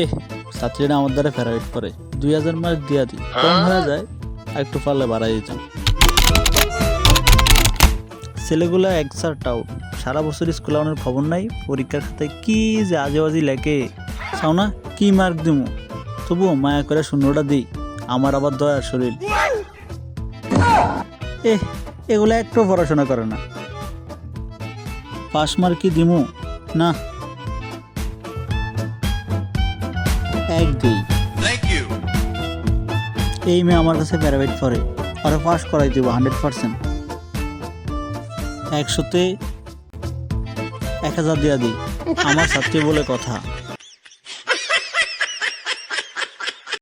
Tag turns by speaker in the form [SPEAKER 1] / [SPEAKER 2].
[SPEAKER 1] এ ছাত্রীরা আমার দ্বারা ফেরাইট করে 2000 মার্ক দিয়া দিই, কম হয়ে যায় একটু পারলে বাড়াই দিতাম। ছেলেগুলা একসার টাউট, সারা বছর স্কুল আনার খবর নাই, পরীক্ষার খাতায় কি যে আজে বাজি লেখে। চাও না কি মার্ক দিমু, তবুও মায়া করে শূন্যটা দিই, আমার আবার দয়ার শরীর। এগুলা একটু পড়াশোনা করে না, পাস মার্ক কি দিমু না, এক দিই। এই মেয়ে আমার কাছে প্যারাবেট করে, ওরা পাস করাই দিব 100%। 100-তে 1000 দিয়া দিই, আমার ছাত্রী বলে কথা।